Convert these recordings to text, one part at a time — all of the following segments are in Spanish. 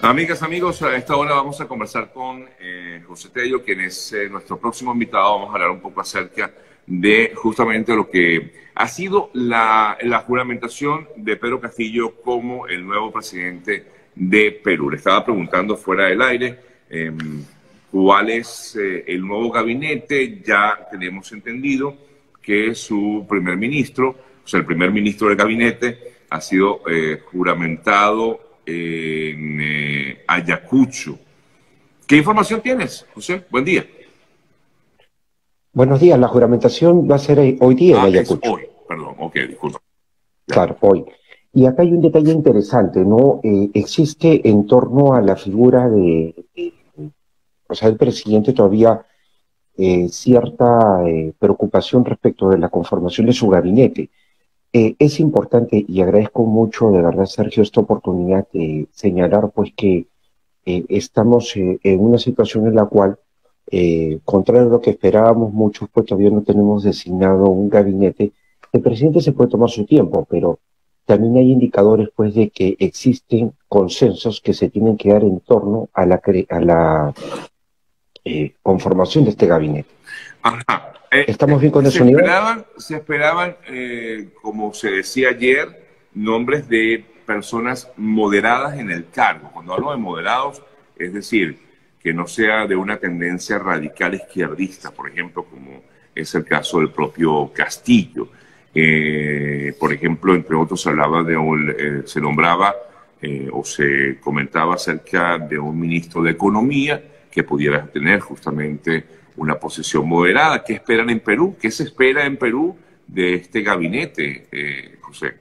Amigas, amigos, a esta hora vamos a conversar con José Tello, quien es nuestro próximo invitado. Vamos a hablar un poco acerca de justamente lo que ha sido la juramentación de Pedro Castillo como el nuevo presidente de Perú. Le estaba preguntando fuera del aire cuál es el nuevo gabinete. Ya tenemos entendido que su primer ministro, o sea, el primer ministro del gabinete, ha sido juramentado en Ayacucho. ¿Qué información tienes, José? Buen día. Buenos días, la juramentación va a ser hoy día en Es Ayacucho, hoy, perdón, ok, disculpa. Ya. claro, hoy. Y acá hay un detalle interesante, ¿no? Existe en torno a la figura o sea, el presidente todavía cierta preocupación respecto de la conformación de su gabinete. Es importante y agradezco mucho, de verdad, Sergio, esta oportunidad de señalar, pues, que estamos en una situación en la cual, contrario a lo que esperábamos muchos, pues todavía no tenemos designado un gabinete. El presidente se puede tomar su tiempo, pero también hay indicadores, pues, de que existen consensos que se tienen que dar en torno a la conformación de este gabinete. Ajá. ¿Estamos bien con Se ese nivel? esperaban, como se decía ayer, nombres de personas moderadas en el cargo. Cuando hablo de moderados, es decir, que no sea de una tendencia radical izquierdista, por ejemplo, como es el caso del propio Castillo. Por ejemplo, entre otros, se nombraba o se comentaba acerca de un ministro de Economía que pudiera tener justamente una posición moderada. ¿Qué esperan en Perú? ¿Qué se espera en Perú de este gabinete, José?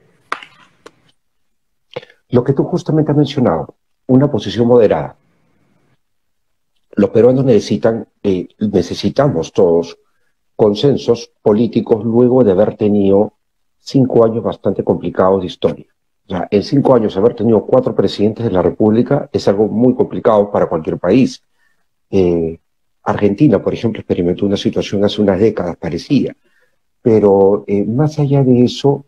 Lo que tú justamente has mencionado, una posición moderada. Los peruanos necesitamos todos consensos políticos luego de haber tenido 5 años bastante complicados de historia. O sea, en 5 años haber tenido 4 presidentes de la República es algo muy complicado para cualquier país. Eh, Argentina, por ejemplo, experimentó una situación hace unas décadas parecida, pero más allá de eso,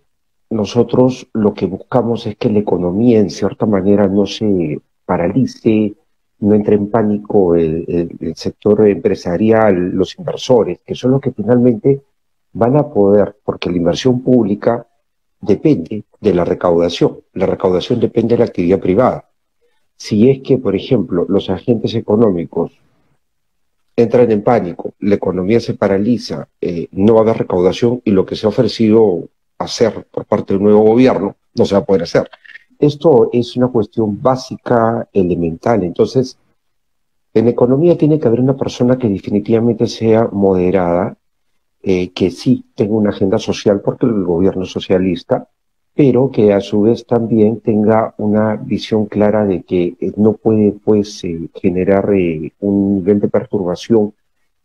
nosotros lo que buscamos es que la economía en cierta manera no se paralice, no entre en pánico el sector empresarial, los inversores, que son los que finalmente van a poder, porque la inversión pública depende de la recaudación depende de la actividad privada. Si es que, por ejemplo, los agentes económicos entran en pánico, la economía se paraliza, no va a haber recaudación y lo que se ha ofrecido hacer por parte del nuevo gobierno no se va a poder hacer. Esto es una cuestión básica, elemental. Entonces, en economía tiene que haber una persona que definitivamente sea moderada, que sí tenga una agenda social porque el gobierno es socialista, pero que a su vez también tenga una visión clara de que no puede pues generar un nivel de perturbación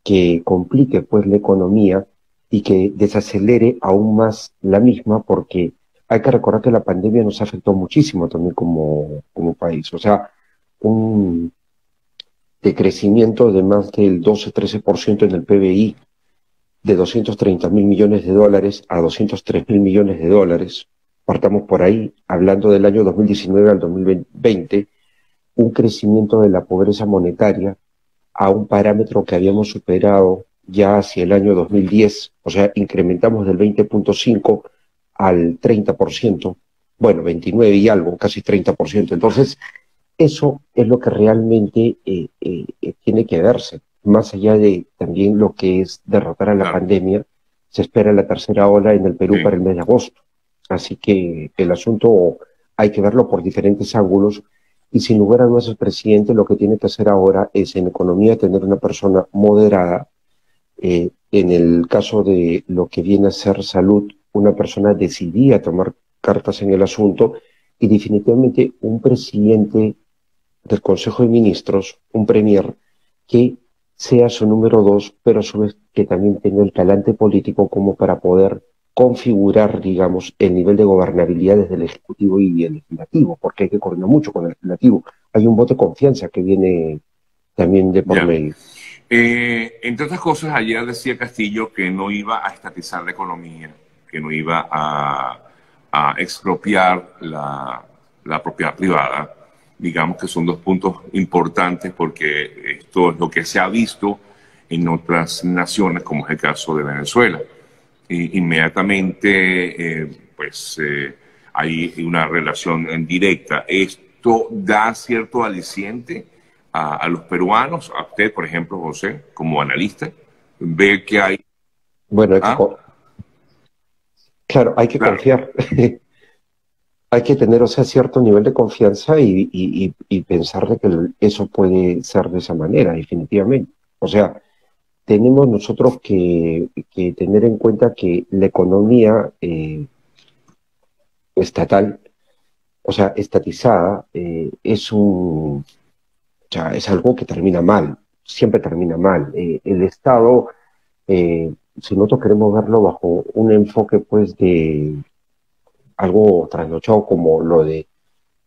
que complique pues la economía y que desacelere aún más la misma, porque hay que recordar que la pandemia nos afectó muchísimo también como país. O sea, un decrecimiento de más del 12-13% en el PBI, de 230 mil millones de dólares a 203 mil millones de dólares. Partamos por ahí, hablando del año 2019 al 2020, un crecimiento de la pobreza monetaria a un parámetro que habíamos superado ya hacia el año 2010, o sea, incrementamos del 20.5 al 30%, bueno, 29 y algo, casi 30%. Entonces, eso es lo que realmente tiene que verse. Más allá de también lo que es derrotar a la Claro, pandemia, se espera la tercera ola en el Perú sí. para el mes de agosto. Así que el asunto hay que verlo por diferentes ángulos y sin lugar a dudas el presidente lo que tiene que hacer ahora es en economía tener una persona moderada, en el caso de lo que viene a ser salud, una persona decidida a tomar cartas en el asunto y definitivamente un presidente del Consejo de Ministros, un premier que sea su número dos, pero a su vez que también tenga el talante político como para poder configurar, digamos, el nivel de gobernabilidad desde el Ejecutivo y el Legislativo, porque hay que coordinar mucho con el Legislativo. Hay un voto de confianza que viene también de por Ya. medio. Entre otras cosas, ayer decía Castillo que no iba a estatizar la economía, que no iba a expropiar la propiedad privada. digamos que son dos puntos importantes porque esto es lo que se ha visto en otras naciones, como es el caso de Venezuela. Inmediatamente, hay una relación en directa. Esto da cierto aliciente a los peruanos, a usted, por ejemplo, José, como analista, ve que hay... Bueno, ¿Ah? claro, hay que Claro. confiar. Hay que tener, o sea, cierto nivel de confianza y pensar de que eso puede ser de esa manera, definitivamente. O sea, tenemos nosotros que tener en cuenta que la economía estatal, o sea, estatizada, o sea, es algo que termina mal, siempre termina mal. El Estado, si nosotros queremos verlo bajo un enfoque, pues, de algo trasnochado como lo de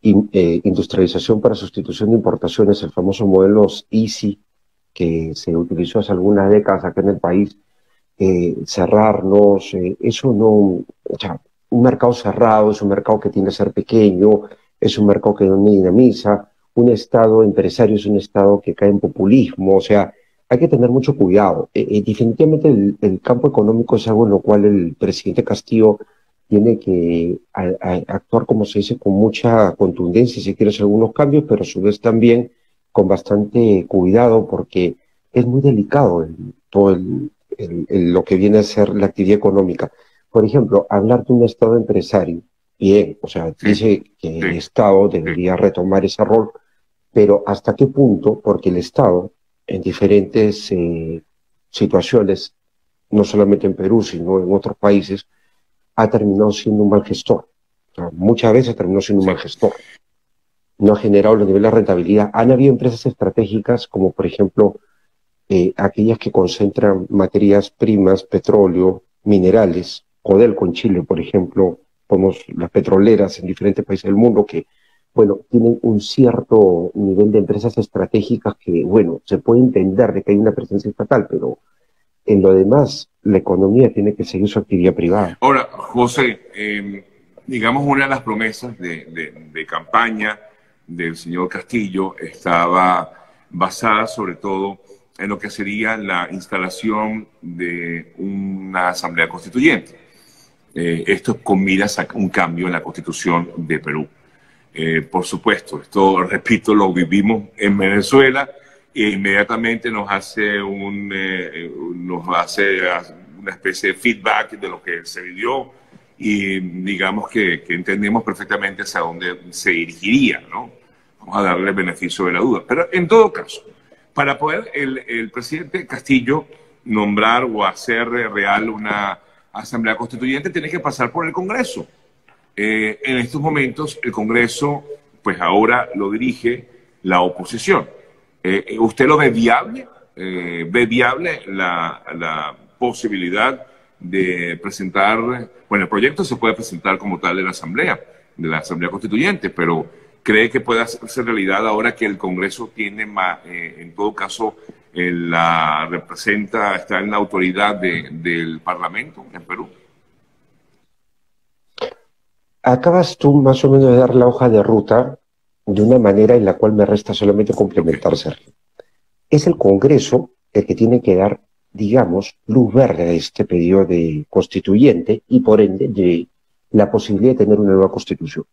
industrialización para sustitución de importaciones, el famoso modelo EASY, que se utilizó hace algunas décadas acá en el país, cerrarnos, eso no, o sea, un mercado cerrado es un mercado que tiende a ser pequeño, es un mercado que no dinamiza, un Estado empresario es un Estado que cae en populismo, o sea, hay que tener mucho cuidado. Definitivamente el campo económico es algo en lo cual el presidente Castillo tiene que actuar, como se dice, con mucha contundencia, si quiere hacer algunos cambios, pero a su vez también con bastante cuidado, porque es muy delicado todo lo que viene a ser la actividad económica. Por ejemplo, hablar de un Estado empresario, bien, o sea, Sí, dice que el sí, Estado sí. debería retomar ese rol, pero ¿hasta qué punto? Porque el Estado, en diferentes situaciones, no solamente en Perú, sino en otros países, ha terminado siendo un mal gestor. O sea, muchas veces terminó siendo un Sí. mal gestor. No ha generado los niveles de rentabilidad. Han habido empresas estratégicas como, por ejemplo, aquellas que concentran materias primas, petróleo, minerales, Codelco en Chile, por ejemplo, como las petroleras en diferentes países del mundo que, bueno, tienen un cierto nivel de empresas estratégicas que, bueno, se puede entender de que hay una presencia estatal, pero en lo demás, la economía tiene que seguir su actividad privada. Ahora, José, digamos una de las promesas de campaña del señor Castillo estaba basada sobre todo en lo que sería la instalación de una asamblea constituyente. Esto con miras a un cambio en la constitución de Perú. Por supuesto, esto, repito, lo vivimos en Venezuela e inmediatamente nos hace una especie de feedback de lo que se vivió y digamos que entendemos perfectamente hacia dónde se dirigiría, ¿no? Vamos a darle el beneficio de la duda. Pero en todo caso, para poder el presidente Castillo nombrar o hacer real una asamblea constituyente, tiene que pasar por el Congreso. En estos momentos el Congreso, pues ahora lo dirige la oposición. ¿Usted lo ve viable? ¿Ve viable la posibilidad de presentar, bueno, el proyecto se puede presentar como tal de la Asamblea Constituyente, pero cree que puede hacerse realidad ahora que el Congreso tiene, en todo caso, está en la autoridad del Parlamento en Perú? Acabas tú más o menos de dar la hoja de ruta de una manera en la cual me resta solamente Ok, complementar, Sergio. Es el Congreso el que tiene que dar, digamos, luz verde a este pedido de constituyente y por ende de la posibilidad de tener una nueva constitución.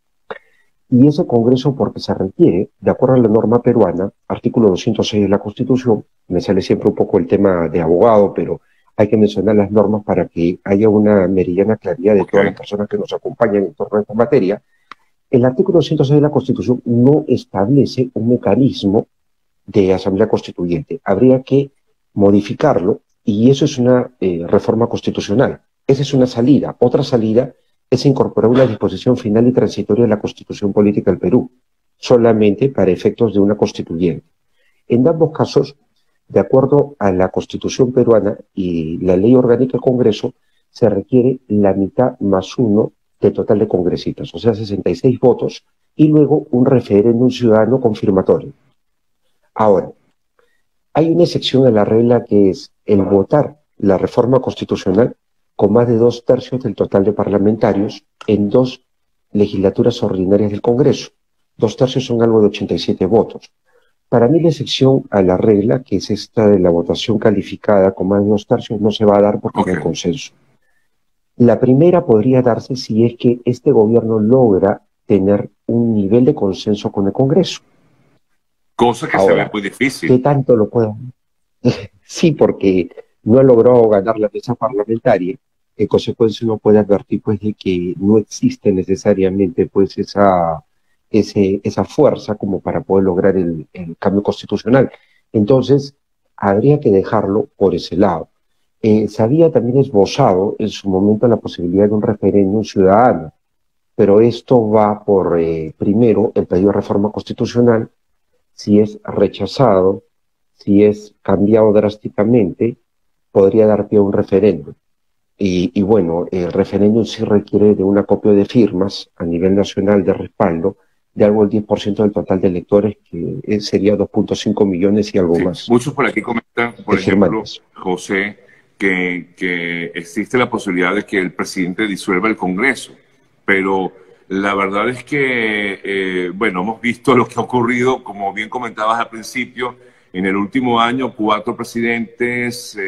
Y ese Congreso, porque se requiere, de acuerdo a la norma peruana, artículo 206 de la Constitución, me sale siempre un poco el tema de abogado, pero hay que mencionar las normas para que haya una meridiana claridad de ok. todas las personas que nos acompañan en torno a esta materia. El artículo 206 de la Constitución no establece un mecanismo de asamblea constituyente. Habría que modificarlo y eso es una reforma constitucional. Esa es una salida. Otra salida es incorporar una disposición final y transitoria de la Constitución Política del Perú, solamente para efectos de una constituyente. En ambos casos, de acuerdo a la Constitución peruana y la Ley Orgánica del Congreso, se requiere la mitad más uno del total de congresistas, o sea, 66 votos, y luego un referéndum ciudadano confirmatorio. Ahora, hay una excepción a la regla que es el votar la reforma constitucional con más de 2/3 del total de parlamentarios en 2 legislaturas ordinarias del Congreso. 2 tercios son algo de 87 votos. Para mí la excepción a la regla, que es esta de la votación calificada con más de 2 tercios, no se va a dar porque no hay consenso. La primera podría darse si es que este gobierno logra tener un nivel de consenso con el Congreso. Cosa que ahora, se ve muy difícil. ¿qué tanto lo puedan? Sí, porque no ha logrado ganar la mesa parlamentaria. En consecuencia, uno puede advertir pues, de que no existe necesariamente pues, esa fuerza como para poder lograr el cambio constitucional. Entonces, habría que dejarlo por ese lado. Se había también esbozado en su momento la posibilidad de un referéndum ciudadano, pero esto va por, primero, el pedido de reforma constitucional. Si es rechazado, si es cambiado drásticamente, podría dar pie a un referéndum. Y bueno, el referéndum sí requiere de un acopio de firmas a nivel nacional de respaldo de algo del 10% del total de electores, que sería 2,5 millones y algo más. Muchos por aquí comentan, por ejemplo, José, que existe la posibilidad de que el presidente disuelva el Congreso, pero la verdad es que, bueno, hemos visto lo que ha ocurrido, como bien comentabas al principio, en el último año, 4 presidentes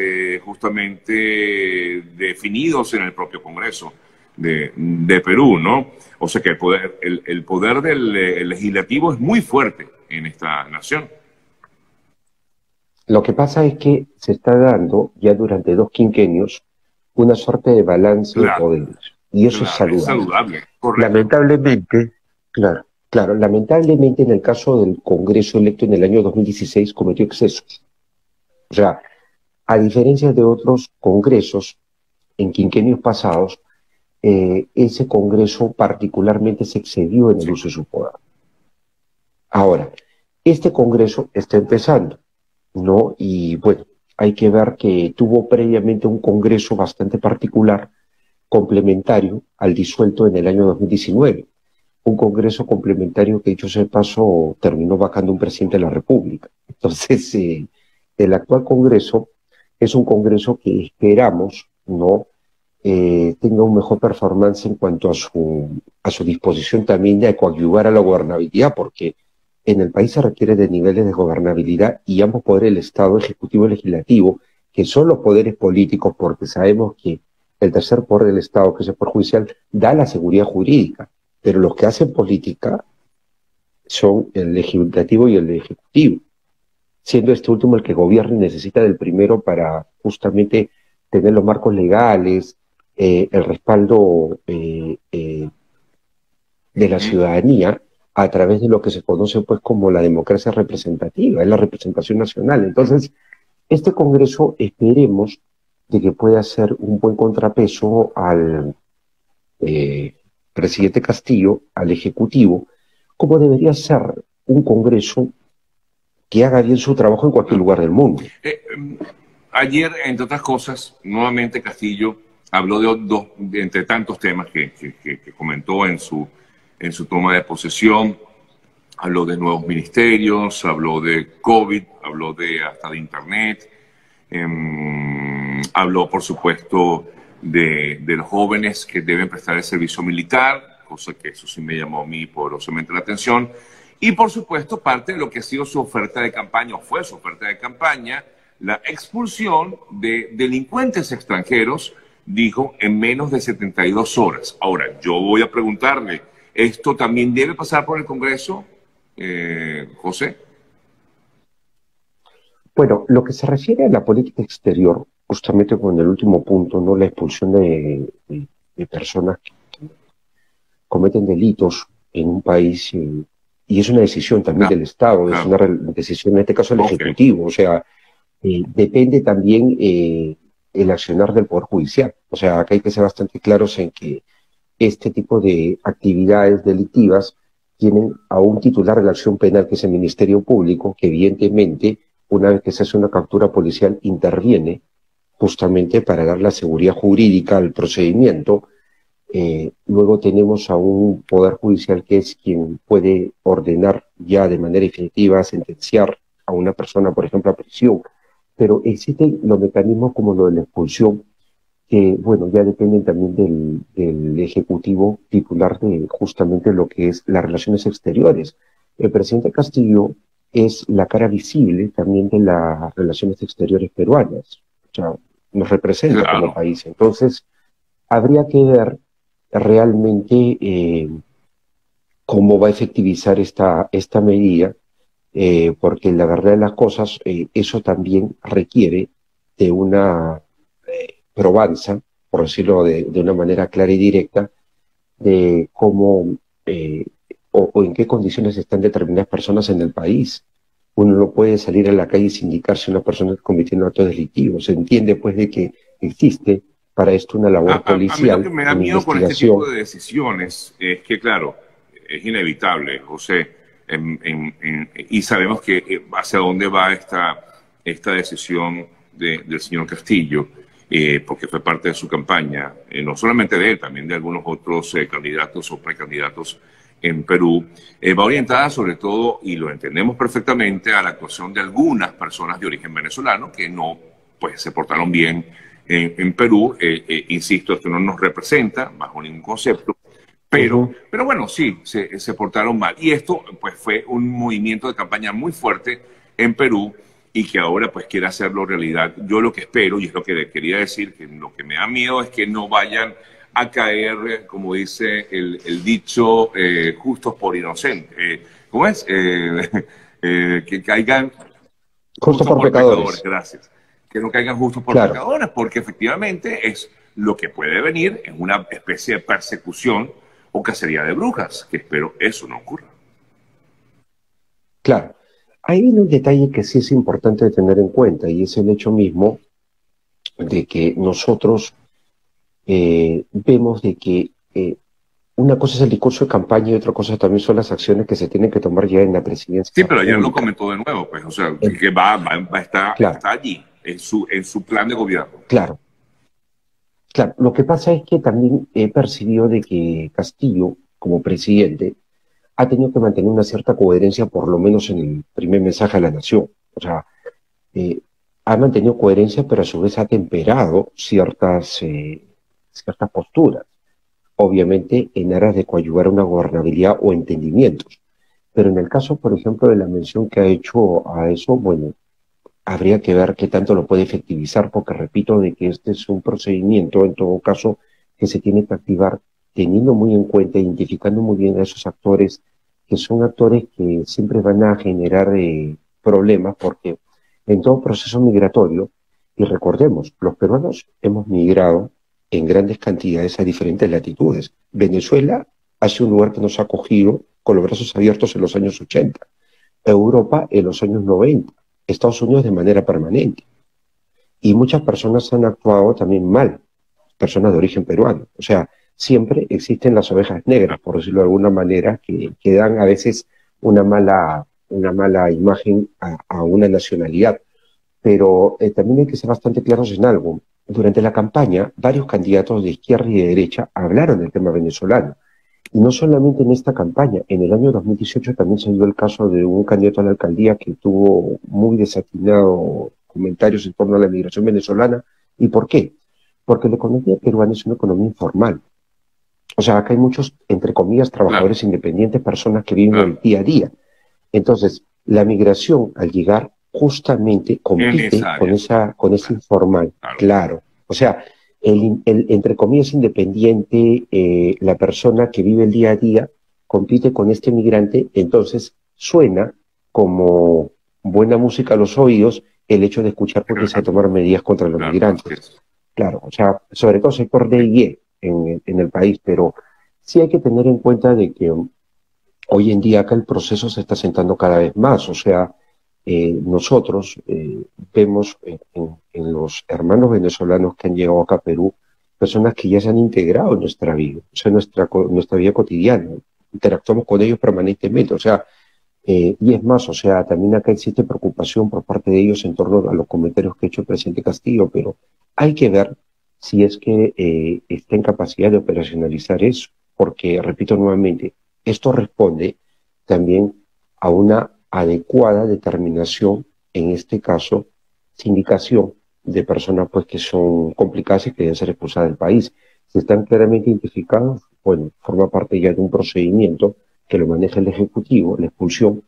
justamente definidos en el propio Congreso de Perú, ¿no? O sea que el poder del legislativo es muy fuerte en esta nación. Lo que pasa es que se está dando ya durante 2 quinquenios una suerte de balance de poderes, y eso es saludable. Es saludable, correcto. Lamentablemente, lamentablemente en el caso del Congreso electo en el año 2016 cometió excesos. O sea, a diferencia de otros congresos en quinquenios pasados, ese Congreso particularmente se excedió en el uso de su poder. Ahora, este Congreso está empezando, ¿no? Y bueno, hay que ver que tuvo previamente un Congreso bastante particular, complementario al disuelto en el año 2019. Un Congreso complementario que, dicho sea de paso, terminó vacando un presidente de la República. Entonces, el actual Congreso es un Congreso que esperamos, ¿no?, tenga un mejor performance en cuanto a su disposición también de coadyuvar a la gobernabilidad, porque en el país se requiere de niveles de gobernabilidad y ambos poderes, el Estado, Ejecutivo y Legislativo, que son los poderes políticos, porque sabemos que el tercer poder del Estado, que es el Poder Judicial, da la seguridad jurídica, pero los que hacen política son el Legislativo y el Ejecutivo, siendo este último el que gobierna y necesita del primero para justamente tener los marcos legales, el respaldo de la ciudadanía a través de lo que se conoce pues como la democracia representativa, es la representación nacional. Entonces, este Congreso esperemos de que pueda ser un buen contrapeso al presidente Castillo, al Ejecutivo, como debería ser un Congreso que haga bien su trabajo en cualquier lugar del mundo. Ayer, entre otras cosas, nuevamente Castillo habló entre tantos temas que comentó en su toma de posesión. Habló de nuevos ministerios, habló de COVID, habló hasta de Internet, habló, por supuesto, de los jóvenes que deben prestar el servicio militar, cosa que eso sí me llamó a mí poderosamente la atención. Y, por supuesto, parte de lo que ha sido su oferta de campaña, o fue su oferta de campaña, la expulsión de delincuentes extranjeros, dijo, en menos de 72 horas. Ahora, yo voy a preguntarle, ¿esto también debe pasar por el Congreso, José? Bueno, lo que se refiere a la política exterior, justamente con el último punto, ¿no?, la expulsión de personas que cometen delitos en un país, y es una decisión también del Estado, es una decisión en este caso del Ejecutivo, o sea, depende también el accionar del Poder Judicial. O sea, acá hay que ser bastante claros en que este tipo de actividades delictivas tienen a un titular de la acción penal, que es el Ministerio Público, que evidentemente, una vez que se hace una captura policial, interviene justamente para dar la seguridad jurídica al procedimiento. Luego tenemos a un Poder Judicial que es quien puede ordenar ya de manera definitiva, sentenciar a una persona, por ejemplo, a prisión. Pero existen los mecanismos como lo de la expulsión, que, bueno, ya dependen también del Ejecutivo titular de justamente lo que es las relaciones exteriores. El presidente Castillo es la cara visible también de las relaciones exteriores peruanas, o sea, nos representa como Claro. país. Entonces, habría que ver realmente cómo va a efectivizar esta medida, porque la verdad de las cosas, eso también requiere de una probanza, por decirlo de una manera clara y directa, de cómo eh, o en qué condiciones están determinadas personas en el país. Uno no puede salir a la calle y sindicar si una persona está cometiendo actos delictivos. Se entiende, pues, de que existe para esto una labor A mí lo que policial, me da una miedo con este tipo investigación. de decisiones es que, claro, es inevitable, José, y sabemos que hacia dónde va esta decisión del señor Castillo, porque fue parte de su campaña, no solamente de él, también de algunos otros candidatos o precandidatos en Perú, va orientada sobre todo, y lo entendemos perfectamente, a la actuación de algunas personas de origen venezolano que no pues, se portaron bien en Perú. Insisto, esto no nos representa bajo ningún concepto, Ujú. pero bueno, sí, se portaron mal. Y esto pues fue un movimiento de campaña muy fuerte en Perú y que ahora pues quiere hacerlo realidad. Yo lo que espero, y es lo que quería decir, que lo que me da miedo es que no vayan a caer, como dice el dicho, justos por inocentes. ¿Cómo es? Que caigan Justo justos por por pecadores, pecadores, gracias. Que no caigan justos por claro. pecadores, porque efectivamente es lo que puede venir en una especie de persecución o cacería de brujas, que espero eso no ocurra. Claro, hay un detalle que sí es importante tener en cuenta y es el hecho mismo de que nosotros vemos de que una cosa es el discurso de campaña y otra cosa también son las acciones que se tienen que tomar ya en la presidencia Sí, de la pero ayer lo República. comentó de nuevo, pues, o sea, En- que claro, está allí, en su plan de gobierno. claro, claro. Lo que pasa es que también he percibido de que Castillo, como presidente, ha tenido que mantener una cierta coherencia, por lo menos en el primer mensaje a la nación. O sea, eh, ha mantenido coherencia, pero a su vez ha temperado ciertas posturas, obviamente en aras de coadyuvar una gobernabilidad o entendimientos. Pero en el caso, por ejemplo, de la mención que ha hecho a eso, bueno, habría que ver qué tanto lo puede efectivizar, porque repito de que este es un procedimiento, en todo caso, que se tiene que activar teniendo muy en cuenta, identificando muy bien a esos actores, que son actores que siempre van a generar problemas, porque en todo proceso migratorio, y recordemos, los peruanos hemos migrado en grandes cantidades a diferentes latitudes. Venezuela ha sido un lugar que nos ha acogido con los brazos abiertos en los años 80, Europa en los años 90, Estados Unidos de manera permanente. Y muchas personas han actuado también mal, personas de origen peruano. O sea, siempre existen las ovejas negras, por decirlo de alguna manera, que dan a veces una mala imagen a una nacionalidad. Pero también hay que ser bastante claros en algo. Durante la campaña, varios candidatos de izquierda y de derecha hablaron del tema venezolano. Y no solamente en esta campaña, en el año 2018 también se dio el caso de un candidato a la alcaldía que tuvo muy desatinados comentarios en torno a la migración venezolana. ¿Y por qué? Porque la economía peruana es una economía informal. O sea, acá hay muchos, entre comillas, Claro, trabajadores independientes, personas que viven claro. el día a día. Entonces, la migración al llegar justamente En compite esa área. con ese Claro, informal, claro. claro. O sea, entre comillas independiente, la persona que vive el día a día, compite con este migrante, entonces suena como buena música a los oídos el hecho de escuchar porque se Claro, tomar medidas contra los claro, así migrantes. es. Claro, o sea, sobre todo sector D Sí. y E en el país, pero sí hay que tener en cuenta de que hoy en día acá el proceso se está sentando cada vez más, o sea, nosotros vemos en los hermanos venezolanos que han llegado acá a Perú personas que ya se han integrado en nuestra vida, o sea, nuestra vida cotidiana, interactuamos con ellos permanentemente, o sea, y es más, o sea, también acá existe preocupación por parte de ellos en torno a los comentarios que ha hecho el presidente Castillo, pero hay que ver si es que está en capacidad de operacionalizar eso, porque, repito nuevamente, esto responde también a una adecuada determinación, en este caso, sindicación de personas pues que son complicadas y que deben ser expulsadas del país. Si están claramente identificados, bueno, forma parte ya de un procedimiento que lo maneja el Ejecutivo, la expulsión,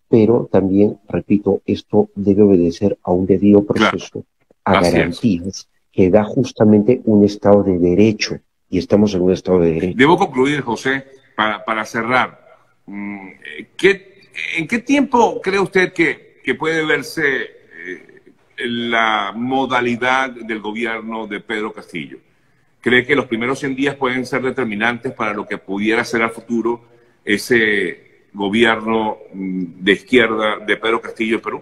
pero también, repito, esto debe obedecer a un debido Claro, proceso, a así es. garantías que da justamente un Estado de Derecho, y estamos en un Estado de Derecho. Debo concluir, José, para cerrar. Mm, ¿En qué tiempo cree usted que puede verse la modalidad del gobierno de Pedro Castillo? ¿Cree que los primeros 100 días pueden ser determinantes para lo que pudiera ser al futuro ese gobierno de izquierda de Pedro Castillo en Perú?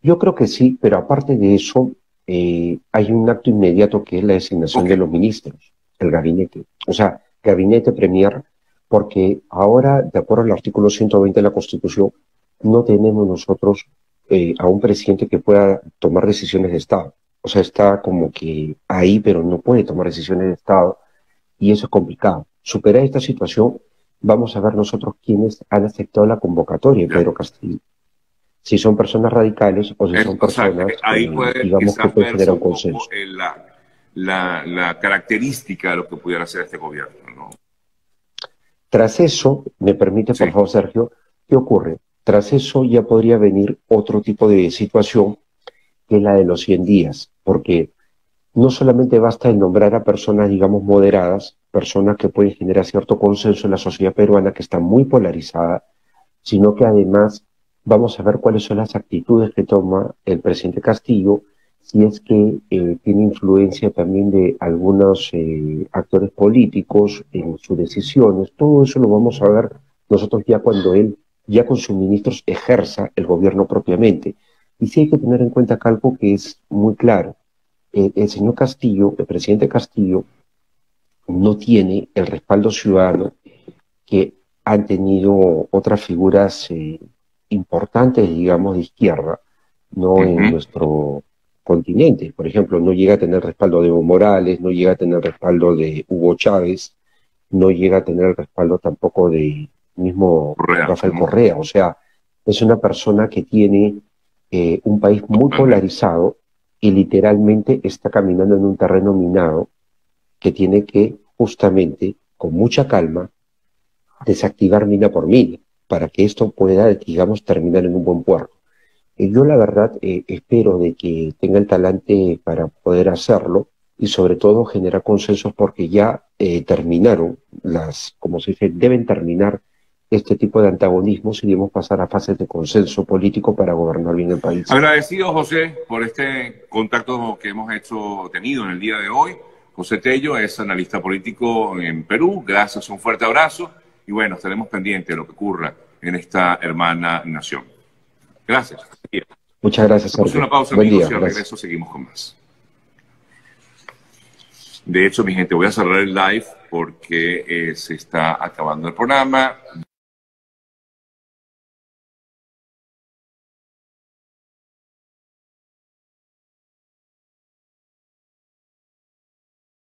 Yo creo que sí, pero aparte de eso, hay un acto inmediato que es la designación Ok, de los ministros, el gabinete. O sea, gabinete premier, porque ahora, de acuerdo al artículo 120 de la Constitución, no tenemos nosotros a un presidente que pueda tomar decisiones de Estado. O sea, está como que ahí, pero no puede tomar decisiones de Estado, y eso es complicado. Superar esta situación, vamos a ver nosotros quiénes han aceptado la convocatoria de ya. Pedro Castillo, si son personas radicales o si son O sea, personas, ahí puede digamos, que quizás pueden verse generar un un poco consenso. la característica de lo que pudiera ser este gobierno, ¿no? Tras eso, me permite, por Sí, favor, Sergio, ¿qué ocurre? Tras eso ya podría venir otro tipo de situación, que es la de los 100 días, porque no solamente basta en nombrar a personas, digamos, moderadas, personas que pueden generar cierto consenso en la sociedad peruana que está muy polarizada, sino que además vamos a ver cuáles son las actitudes que toma el presidente Castillo, si es que tiene influencia también de algunos actores políticos en sus decisiones. Todo eso lo vamos a ver nosotros ya cuando él, ya con sus ministros, ejerza el gobierno propiamente. Y sí hay que tener en cuenta acá algo que es muy claro. El señor Castillo, el presidente Castillo, no tiene el respaldo ciudadano que han tenido otras figuras importantes, digamos, de izquierda, no en ujú, nuestro continente. Por ejemplo, no llega a tener el respaldo de Evo Morales, no llega a tener el respaldo de Hugo Chávez, no llega a tener el respaldo tampoco de mismo Correa, Rafael Correa. O sea, es una persona que tiene un país muy totalmente. polarizado y literalmente está caminando en un terreno minado que tiene que justamente, con mucha calma, desactivar mina por mina, para que esto pueda, digamos, terminar en un buen puerto. Yo la verdad espero de que tenga el talante para poder hacerlo y sobre todo generar consensos porque ya terminaron como se dice, deben terminar este tipo de antagonismos y debemos pasar a fases de consenso político para gobernar bien el país. Agradecido, José, por este contacto que hemos tenido en el día de hoy. José Tello es analista político en Perú. Gracias, un fuerte abrazo. Y bueno, estaremos pendientes de lo que ocurra en esta hermana nación. Gracias. Muchas gracias, Hacemos Sergio. una pausa, Buen día, amigos, y al gracias. regreso seguimos con más. De hecho, mi gente, voy a cerrar el live porque se está acabando el programa.